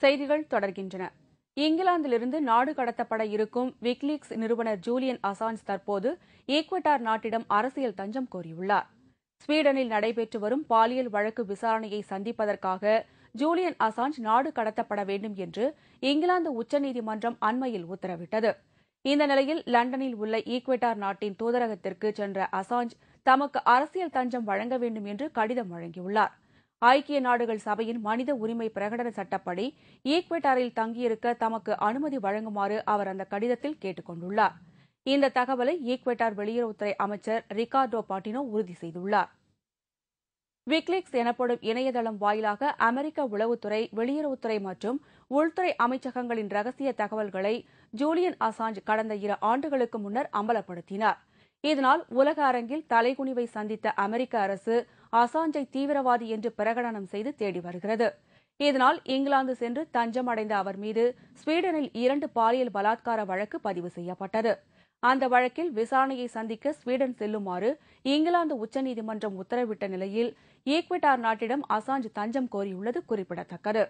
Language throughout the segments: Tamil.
செய்திகள் தொடர்கின்றன. இங்கிலாந்திலிருந்து நாடு கடத்தப்பட இருக்கும் விக்கிலீக்ஸ் நிறுவனர் ஜூலியன் அசாஞ்ச் தற்போது ஈக்வடார் நாட்டிடம் அரசியல் தஞ்சம் கோரியுள்ளார். ஸ்வீடனில் நடைபெற்று வரும் பாலியல் வழக்கு விசாரணையை சந்திப்பதற்காக ஜூலியன் அசாஞ்ச் நாடு கடத்தப்பட வேண்டும் என்று இங்கிலாந்து உச்சநீதிமன்றம் அண்மையில் உத்தரவிட்டது. இந்த நிலையில் லண்டனில் உள்ள ஈக்வடார் நாட்டின் தூதரகத்திற்கு சென்ற அசாஞ்ச் தமக்கு அரசியல் தஞ்சம் வழங்க வேண்டும் என்று கடிதம் வழங்கியுள்ளார். ஐக்கிய நாடுகள் சபையின் மனித உரிமை பிரகடன சட்டப்படி ஈக்வடாரில் தங்கியிருக்க தமக்கு அனுமதி வழங்குமாறு அவர் அந்த கடிதத்தில் கேட்டுக் கொண்டுள்ளார். இந்த தகவலை ஈக்வடார் வெளியுறவுத்துறை அமைச்சர் ரிகார்டோ பாட்டினோ உறுதி செய்துள்ளார். விக்கிலீக்ஸ் எனப்படும் இணையதளம் வாயிலாக அமெரிக்க உளவுத்துறை, வெளியுறவுத்துறை மற்றும் உள்துறை அமைச்சகங்களின் ரகசிய தகவல்களை ஜூலியன் அசாஞ்ச் கடந்த 2 ஆண்டுகளுக்கு முன்னர் அம்பலப்படுத்தினார். இதனால் உலக அரங்கில் தலைகுனிவை சந்தித்த அமெரிக்க அரசு அசாஞ்சை தீவிரவாதி என்று பிரகடனம் செய்து தேடி வருகிறது. இதனால் இங்கிலாந்து சென்று தஞ்சம் அடைந்த அவர் மீது ஸ்வீடனில் 2 பாலியல் பலாத்கார வழக்கு பதிவு செய்யப்பட்டது. அந்த வழக்கில் விசாரணையை சந்திக்க ஸ்வீடன் செல்லுமாறு இங்கிலாந்து உச்சநீதிமன்றம் உத்தரவிட்ட நிலையில் ஈக்வடார் நாட்டிடம் அசாஞ்ச் தஞ்சம் கோரியுள்ளது குறிப்பிடத்தக்கது.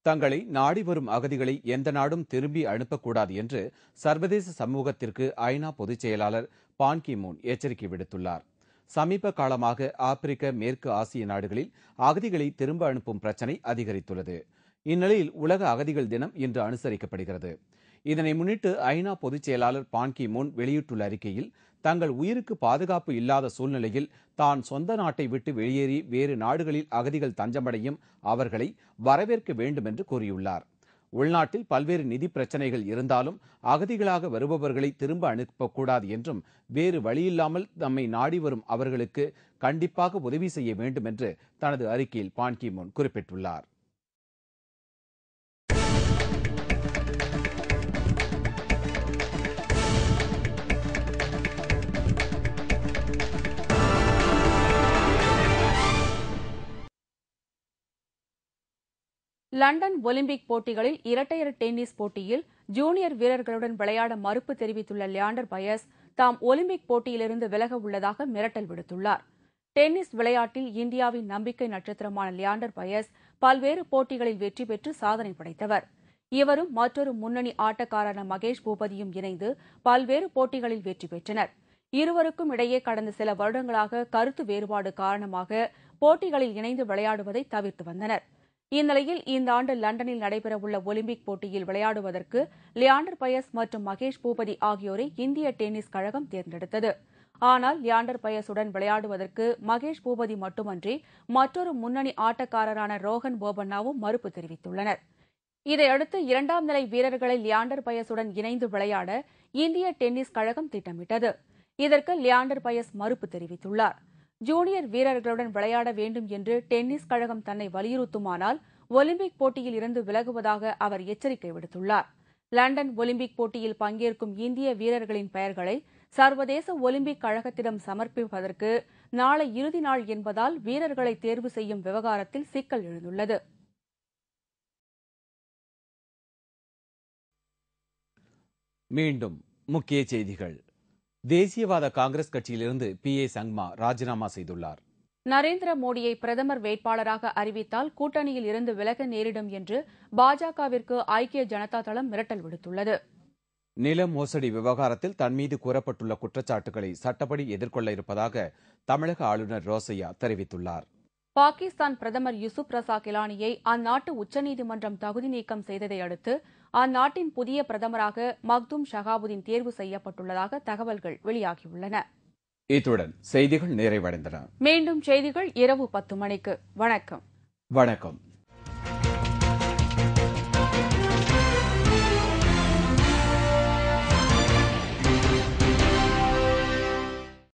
தங்களை நாடி வரும் அகதிகளை எந்த நாடும் திரும்பி அனுப்பக்கூடாது என்று சர்வதேச சமூகத்திற்கு ஐநா பொதுச் செயலாளர் பான் கி மூன் எச்சரிக்கை விடுத்துள்ளார். சமீப காலமாக ஆப்பிரிக்க, மேற்கு ஆசிய நாடுகளில் அகதிகளை திரும்ப அனுப்பும் பிரச்சினை அதிகரித்துள்ளது. இந்நிலையில் உலக அகதிகள் தினம் இன்று அனுசரிக்கப்படுகிறது. இதனை முன்னிட்டு ஐநா பொதுச் செயலாளர் பான் கி மூன் வெளியிட்டுள்ள அறிக்கையில் தங்கள் உயிருக்கு பாதுகாப்பு இல்லாத சூழ்நிலையில் தான் சொந்த நாட்டை விட்டு வெளியேறி வேறு நாடுகளில் அகதிகள் தஞ்சமடையும் அவர்களை வரவேற்க வேண்டும் என்று கூறியுள்ளார். உள்நாட்டில் பல்வேறு நிதி பிரச்சனைகள் இருந்தாலும் அகதிகளாக வருபவர்களை திரும்ப அனுப்பக்கூடாது என்றும் வேறு வழியில்லாமல் நம்மை நாடி வரும் அவர்களுக்கு கண்டிப்பாக உதவி செய்ய வேண்டும் என்று தனது அறிக்கையில் பான் கி மூன் குறிப்பிட்டுள்ளார். லண்டன் ஒலிம்பிக் போட்டிகளில் இரட்டையர் டென்னிஸ் போட்டியில் ஜூனியர் வீரர்களுடன் விளையாட மறுப்பு தெரிவித்துள்ள லியாண்டர் பயஸ் தாம் ஒலிம்பிக் போட்டியிலிருந்து விலக உள்ளதாக மிரட்டல் விடுத்துள்ளார். டென்னிஸ் விளையாட்டில் இந்தியாவின் நம்பிக்கை நட்சத்திரமான லியாண்டர் பயஸ் பல்வேறு போட்டிகளில் வெற்றி பெற்று சாதனை படைத்தவர். இவரும் மற்றொரு முன்னணி ஆட்டக்காரரான மகேஷ் பூபதியும் இணைந்து பல்வேறு போட்டிகளில் வெற்றி பெற்றனர். இருவருக்கும் இடையே கடந்த சில வருடங்களாக கருத்து வேறுபாடு காரணமாக போட்டிகளில் இணைந்து விளையாடுவதை தவிர்த்து வந்தனர். இந்நிலையில் இந்த ஆண்டு லண்டனில் நடைபெறவுள்ள ஒலிம்பிக் போட்டியில் விளையாடுவதற்கு லியாண்டர் பயஸ் மற்றும் மகேஷ் பூபதி ஆகியோரை இந்திய டென்னிஸ் கழகம் தேர்ந்தெடுத்தது. ஆனால் லியாண்டர் பயஸுடன் விளையாடுவதற்கு மகேஷ் பூபதி மட்டுமன்றி மற்றொரு முன்னணி ஆட்டக்காரரான ரோஹன் போபண்ணாவும் மறுப்பு தெரிவித்துள்ளனர். இதையடுத்து 2ஆம் நிலை வீரர்களை லியாண்டர் பயஸுடன் இணைந்து விளையாட இந்திய டென்னிஸ் கழகம் திட்டமிட்டது. இதற்கு லியாண்டர் பயஸ் மறுப்பு தெரிவித்துள்ளார். ஜூனியர் வீரர்களுடன் விளையாட வேண்டும் என்று டென்னிஸ் கழகம் தன்னை வலியுறுத்துமானால் ஒலிம்பிக் போட்டியில் இருந்து விலகுவதாக அவர் எச்சரிக்கை விடுத்துள்ளார். லண்டன் ஒலிம்பிக் போட்டியில் பங்கேற்கும் இந்திய வீரர்களின் பெயர்களை சர்வதேச ஒலிம்பிக் கழகத்திடம் சமர்ப்பிப்பதற்கு நாளை இறுதி நாள் என்பதால் வீரர்களை தேர்வு செய்யும் விவகாரத்தில் சிக்கல் எழுந்துள்ளது. மீண்டும் முக்கிய செய்திகள். தேசியவாத காங்கிரஸ் கட்சியிலிருந்து PA சங்மா ராஜினாமா செய்துள்ளார். நரேந்திர மோடியை பிரதமர் வேட்பாளராக அறிவித்தால் கூட்டணியில் இருந்து விலக நேரிடும் என்று பாஜகவிற்கு ஐக்கிய ஜனதா தளம் மிரட்டல் விடுத்துள்ளது. நில மோசடி விவகாரத்தில் தன்மீது கூறப்பட்டுள்ள குற்றச்சாட்டுகளை சட்டப்படி எதிர்கொள்ள இருப்பதாக தமிழக ஆளுநர் ரோசையா தெரிவித்துள்ளார். பாகிஸ்தான் பிரதமர் யூசுப் ரசா கிலானியை அந்நாட்டு உச்சநீதிமன்றம் தகுதி நீக்கம் செய்ததை அடுத்து அந்நாட்டின் புதிய பிரதமராக மக்தூம் ஷஹாபுதீன் தேர்வு செய்யப்பட்டுள்ளதாக தகவல்கள் வெளியாகியுள்ளன. இத்துடன் செய்திகள் நிறைவடைந்தன. மீண்டும் செய்திகள் இரவு 10 மணிக்கு. வணக்கம்.